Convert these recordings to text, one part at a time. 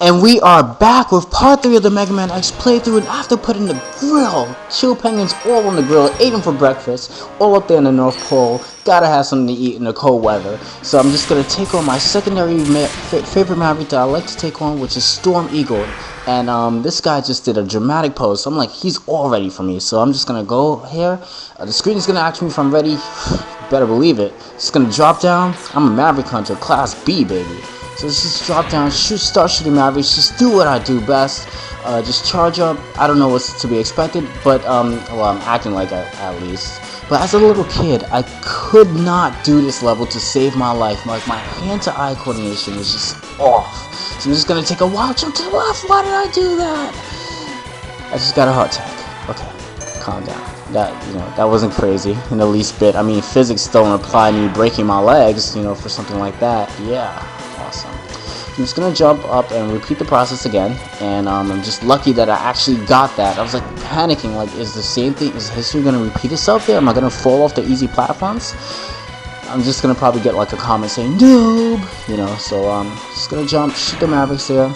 And we are back with part 3 of the Mega Man X playthrough, and after putting the grill, chill penguins all on the grill, ate them for breakfast, all up there in the North Pole, gotta have something to eat in the cold weather. So I'm just gonna take on my secondary favorite Maverick that I like to take on, which is Storm Eagle. And this guy just did a dramatic pose, so I'm like, he's all ready for me. So I'm just gonna go here, the screen is gonna ask me if I'm ready, better believe it. It's gonna drop down, I'm a Maverick Hunter, Class B, baby. So let's just drop down, start shooting Mavericks, just do what I do best, just charge up. I don't know what's to be expected, but, well, I'm acting like it, at least. But as a little kid, I could not do this level to save my life. Like, my hand-to-eye coordination was just off. So I'm just gonna take a wild jump to the left. Why did I do that? I just got a heart attack. Okay, calm down. That wasn't crazy in the least bit. I mean, physics don't apply to me breaking my legs, for something like that. Yeah. Awesome. I'm just gonna jump up and repeat the process again, and I'm just lucky that I actually got that. I was like panicking, like, is the same thing, is history gonna repeat itself there? Am I gonna fall off the easy platforms? I'm just gonna probably get like a comment saying noob, so just gonna jump, shoot the Mavericks there,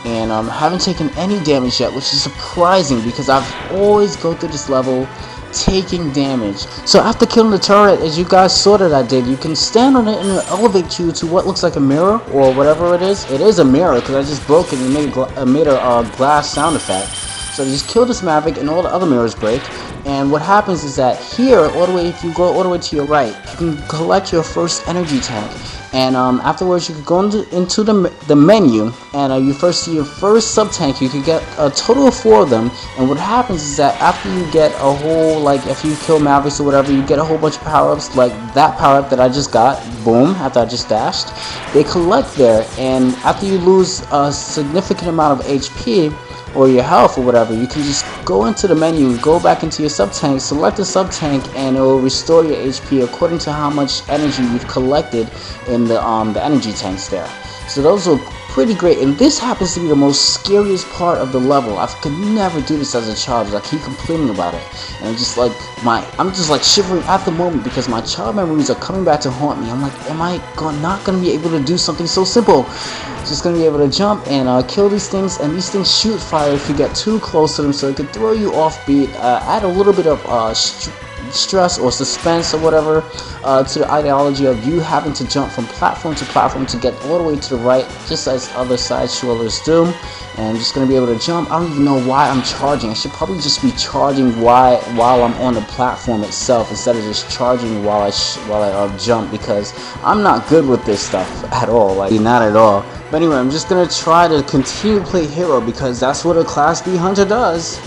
and haven't taken any damage yet, which is surprising because I've always go through this level taking damage. So after killing the turret, as you guys saw that I did, you can stand on it and it'll elevate you to what looks like a mirror or whatever it is. It is a mirror because I just broke it and made a glass sound effect. So you just kill this Maverick and all the other mirrors break. And what happens is that here, all the way, if you go all the way to your right, you can collect your first energy tank. And afterwards, you can go into the menu, and you first see your first sub-tank. You can get a total of 4 of them. And what happens is that after you get a whole, like, if you kill Mavericks or whatever, you get a whole bunch of power-ups, like that power-up that I just got, boom, after I just dashed. They collect there, and after you lose a significant amount of HP, or your health or whatever, you can just go into the menu, go back into your sub-tank, select the sub-tank, and it will restore your HP according to how much energy you've collected in the energy tanks there. So those are pretty great, and this happens to be the most scariest part of the level. I could never do this as a child. I keep complaining about it, and I'm just like shivering at the moment because my child memories are coming back to haunt me. I'm like, am I not gonna be able to do something so simple? Just gonna be able to jump and kill these things, and these things shoot fire if you get too close to them, so it could throw you off beat, add a little bit of stress or suspense or whatever to the ideology of you having to jump from platform to platform to get all the way to the right, just as other side scrollers do. And I'm just going to be able to jump. I don't even know why I'm charging. I should probably just be charging while I'm on the platform itself instead of just charging while I jump, because I'm not good with this stuff at all, like not at all. But anyway, I'm just going to try to continue to play hero because that's what a Class B hunter does.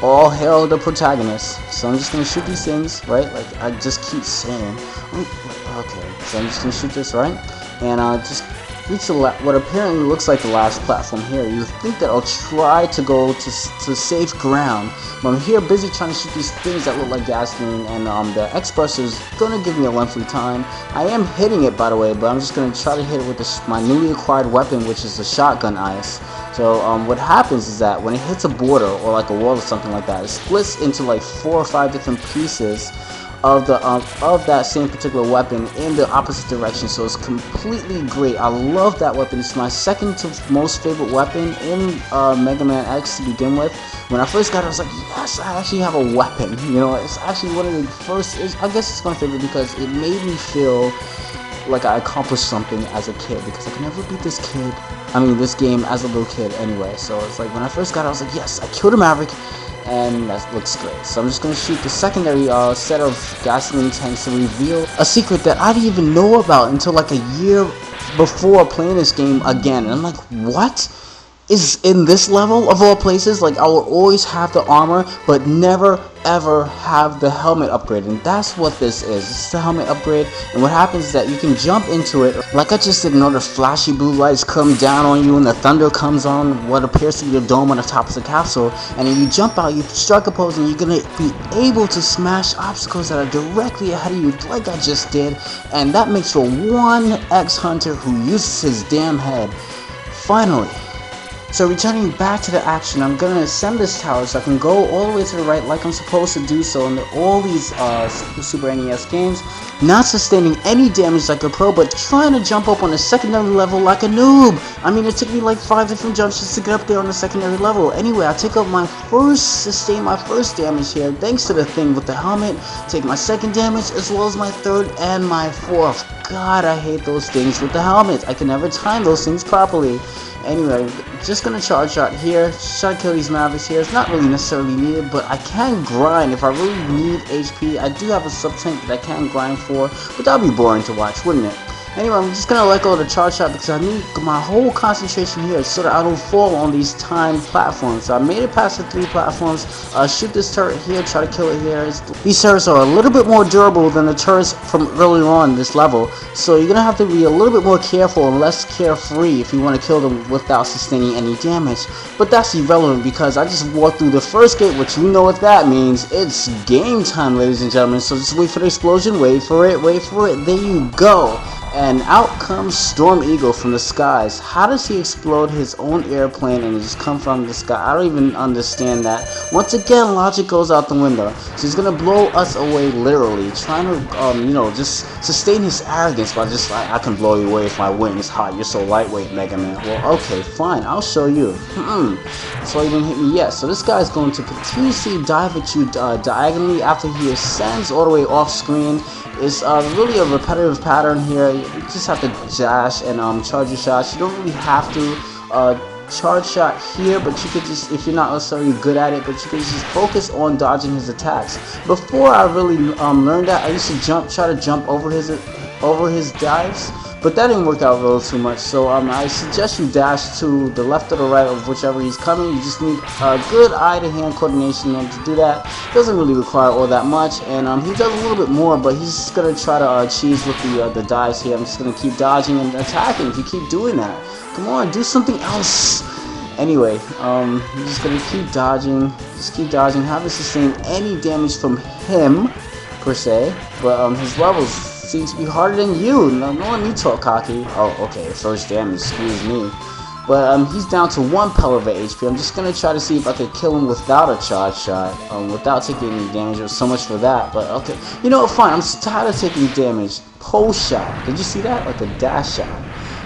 All hail the protagonist. So I'm just gonna shoot these things, right? Like I just keep saying. Okay, so I'm just gonna shoot this, right? And just reach what apparently looks like the last platform here. You think that I'll try to go to safe ground, but I'm here busy trying to shoot these things that look like gasoline, and the X-Burster is gonna give me a lengthy time. I am hitting it, by the way, but I'm just gonna try to hit it with my newly acquired weapon, which is the shotgun ice. So what happens is that when it hits a border or like a wall or something like that, it splits into like 4 or 5 different pieces of that same particular weapon in the opposite direction. So it's completely great. I love that weapon. It's my second to most favorite weapon in Mega Man X to begin with. When I first got it, I was like, yes, I actually have a weapon. It's actually one of the first. I guess it's my favorite because it made me feel like I accomplished something as a kid, because I could never beat this game as a little kid anyway. So it's like when I first got it, I was like, yes, I killed a Maverick, and that looks great. So I'm just going to shoot the secondary set of gasoline tanks to reveal a secret that I didn't even know about until like a year before playing this game again. And I'm like, what is in this level of all places? Like, I will always have the armor, but never ever have the helmet upgrade, and that's what this is. This is the helmet upgrade, and what happens is that you can jump into it like I just did. All the flashy blue lights come down on you and the thunder comes on what appears to be the dome on the top of the capsule, and then you jump out, you strike a pose, and you're gonna be able to smash obstacles that are directly ahead of you like I just did. And that makes for one X-Hunter who uses his damn head. Finally, So returning back to the action, I'm gonna ascend this tower so I can go all the way to the right like I'm supposed to do so in all these Super NES games, not sustaining any damage like a pro, but trying to jump up on the secondary level like a noob. I mean, it took me like 5 different jumps just to get up there on the secondary level. Anyway, I take up sustain my first damage here, thanks to the thing with the helmet, take my second damage, as well as my third and my fourth. God, I hate those things with the helmet. I can never time those things properly. Anyway, just gonna charge shot here, try to kill these Mavericks here. It's not really necessarily needed, but I can grind if I really need HP. I do have a sub-tank that I can grind for, but that'd be boring to watch, wouldn't it? Anyway, I'm just gonna let go of the charge shot because I need my whole concentration here so that I don't fall on these timed platforms. So I made it past the 3 platforms. Shoot this turret here, try to kill it here. These turrets are a little bit more durable than the turrets from earlier on this level, so you're gonna have to be a little bit more careful and less carefree if you want to kill them without sustaining any damage. But that's irrelevant because I just walked through the first gate, which you know what that means. It's game time, ladies and gentlemen. So just wait for the explosion, wait for it, there you go. And out comes Storm Eagle from the skies. How does he explode his own airplane and just come from the sky? I don't even understand that. Once again, logic goes out the window. So he's gonna blow us away literally, trying to, just sustain his arrogance by just like, I can blow you away if my wing is hot. You're so lightweight, Mega Man. Well, okay, fine, I'll show you. That's why you didn't hit me yet. So this guy's going to continuously dive at you diagonally after he ascends all the way off screen. It's really a repetitive pattern here. You just have to dash and charge your shots. You don't really have to charge shot here, but you could just, if you're not necessarily good at it, but you could just focus on dodging his attacks. Before I really learned that, I used to try to jump over his dives, but that didn't work out really too much. So I suggest you dash to the left or the right of whichever he's coming. You just need good eye-to-hand coordination, and to do that doesn't really require all that much. And he does a little bit more, but he's just gonna try to cheese with the dives here. I'm just gonna keep dodging and attacking. If you keep doing that, come on, do something else. Anyway, I'm just gonna keep dodging, haven't sustained any damage from him per se, but his levels seem to be harder than you. No, let me talk cocky. Oh, okay, first damage, excuse me. But he's down to 1 pellet of HP. I'm just gonna try to see if I could kill him without a charge shot, without taking any damage. So much for that. But okay, you know what? Fine. I'm tired of taking damage. Post shot. Did you see that? Like a dash shot.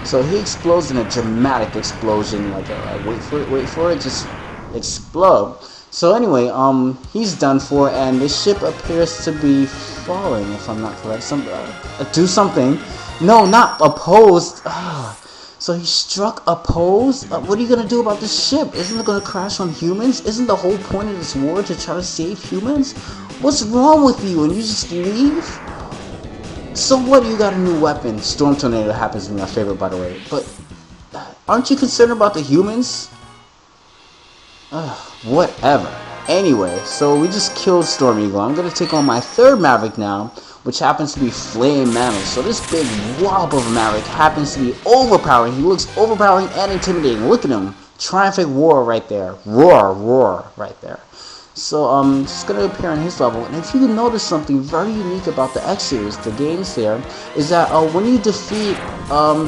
So he explodes in a dramatic explosion. Like wait for it, just explode. So anyway, he's done for, and the ship appears to be falling, if I'm not correct. Do something. No, not opposed. So he struck oppose? What are you gonna do about this ship? Isn't it gonna crash on humans? Isn't the whole point of this war to try to save humans? What's wrong with you? And you just leave? So what, you got a new weapon? Storm Tornado happens to be my favorite, by the way. But aren't you concerned about the humans? Whatever. Anyway, so we just killed Storm Eagle. I'm gonna take on my 3rd Maverick now, which happens to be Flame Mammoth. So this big wallop of a Maverick happens to be overpowering. He looks overpowering and intimidating. Look at him. Triumphant roar right there. Roar right there. So I'm just gonna appear on his level, and if you notice something very unique about the X series, the games there, is that when you defeat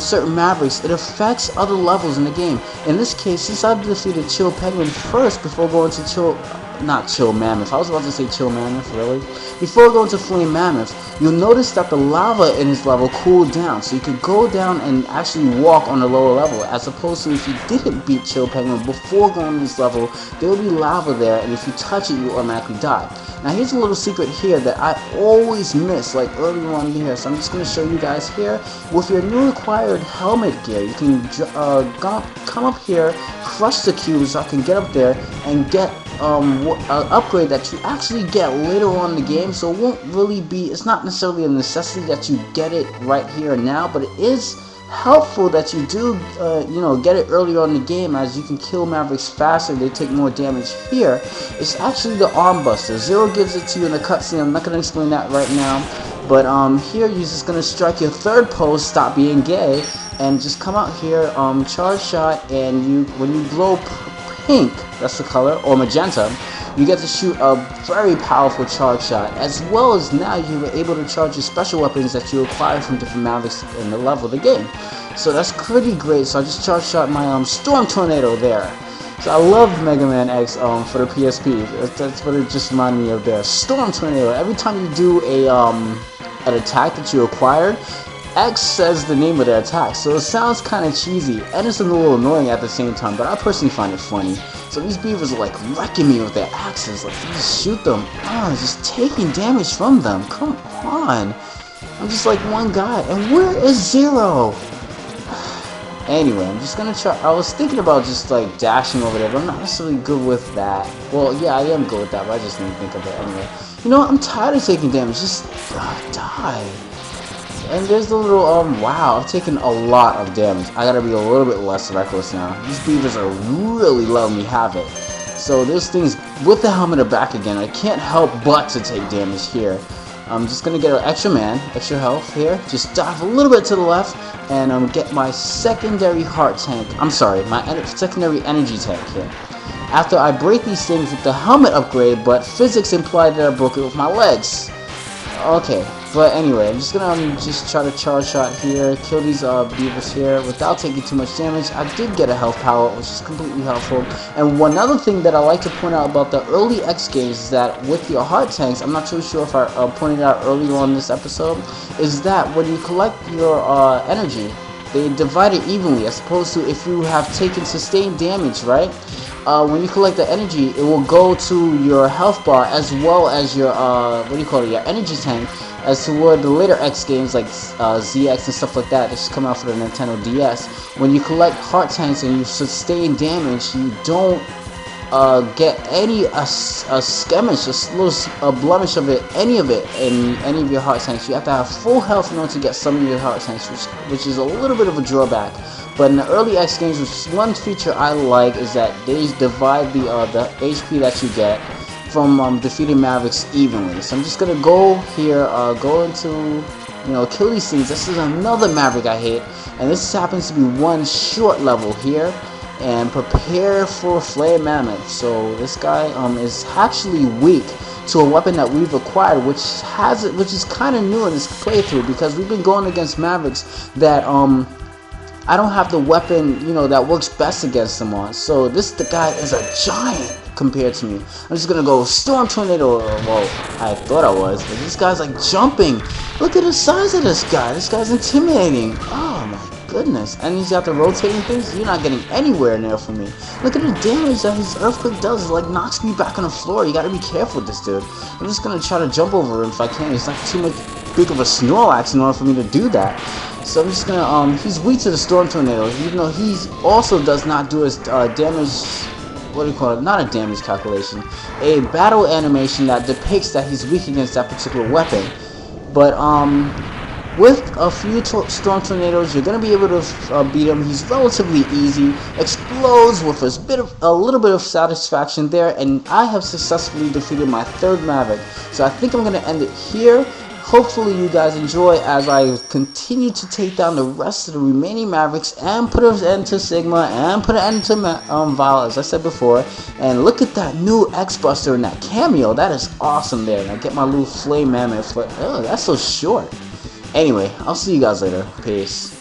certain Mavericks, it affects other levels in the game. In this case, since I defeated Chill Penguin first before going to not Chill Mammoth. I was about to say Chill Mammoth, really. Before going to Flame Mammoth, you'll notice that the lava in his level cooled down, so you could go down and actually walk on the lower level, as opposed to if you didn't beat Chill Penguin before going to this level, there will be lava there, and if you touch it, you automatically die. Now here's a little secret here that I always miss, like early on here, so I'm just going to show you guys here. With your new acquired helmet gear, you can come up here, crush the cubes so I can get up there and get an upgrade that you actually get later on in the game. So it won't really be, it's not necessarily a necessity that you get it right here and now, but it is helpful that you do get it earlier on in the game, as you can kill Mavericks faster, they take more damage here. It's actually the Arm Buster. Zero gives it to you in the cutscene. I'm not going to explain that right now, but here you're just going to strike your 3rd pose, stop being gay, and just come out here, charge shot, and when you glow pink, that's the color, or magenta, you get to shoot a very powerful charge shot, as well as now you were able to charge your special weapons that you acquired from different Mavericks in the level of the game. So that's pretty great. So I just charge shot my Storm Tornado there. So I love Mega Man X for the PSP. That's what it just reminded me of there. Storm Tornado. Every time you do an attack that you acquired, X says the name of the attack. So it sounds kind of cheesy and it's a little annoying at the same time. But I personally find it funny. So these beavers are like wrecking me with their axes. Like you just shoot them. Oh, just taking damage from them. Come on. I'm just like one guy. And where is Zero? Anyway, I'm just gonna try. I was thinking about just like dashing over there, but I'm not necessarily good with that. Well, yeah, I am good with that, but I just didn't think of it anyway. You know what? I'm tired of taking damage. Just die. And there's the little wow, I've taken a lot of damage. I gotta be a little bit less reckless now. These beavers are really letting me have it. So this thing's with the helmet back again. I can't help but to take damage here. I'm just gonna get an extra extra health here. Just dive a little bit to the left and get my secondary heart tank. I'm sorry, my secondary energy tank here. After I break these things with the helmet upgrade, but physics implied that I broke it with my legs. Okay, but anyway, I'm just gonna just try to charge shot here, kill these beavers here without taking too much damage. I did get a health power, which is completely helpful. And one other thing that I like to point out about the early X games is that with your heart tanks, I'm not too sure if I pointed out earlier on this episode, is that when you collect your energy, they divide it evenly as opposed to if you have taken sustained damage, right? When you collect the energy, it will go to your health bar as well as your your energy tank, as toward the later X games like ZX and stuff like that just come out for the Nintendo DS. When you collect heart tanks and you sustain damage, you don't get any skirmish, a blemish of it, any of it in any of your heart tanks. You have to have full health in order to get some of your heart tanks, which is a little bit of a drawback. But in the early X games, which is one feature I like, is that they divide the HP that you get from defeating Mavericks evenly. So I'm just gonna go here, go into, kill these things. This is another Maverick I hate, and this happens to be one short level here. And prepare for Flame Mammoth. So this guy is actually weak to a weapon that we've acquired, which is kind of new in this playthrough, because we've been going against Mavericks that I don't have the weapon, that works best against them on. So the guy is a giant compared to me. I'm just gonna go Storm Tornado. Well, I thought I was, but this guy's like jumping. Look at the size of this guy. This guy's intimidating. Oh my goodness. And he's got the rotating things. You're not getting anywhere near from me. Look at the damage that his earthquake does. It like knocks me back on the floor. You gotta be careful with this dude. I'm just gonna try to jump over him if I can. He's not too big of a Snorlax in order for me to do that. So I'm just gonna he's weak to the Storm Tornado, even though he also does not do his damage, not a damage calculation, a battle animation that depicts that he's weak against that particular weapon. But with a few Storm Tornadoes, you're gonna be able to beat him. He's relatively easy, explodes with a little bit of satisfaction there, and I have successfully defeated my third Maverick. So I think I'm gonna end it here. Hopefully you guys enjoy as I continue to take down the rest of the remaining Mavericks and put an end to Sigma and put an end to Violet, as I said before. And look at that new X-Buster and that cameo. That is awesome there. And I get my little Flame Mammoth. Oh, that's so short. Anyway, I'll see you guys later. Peace.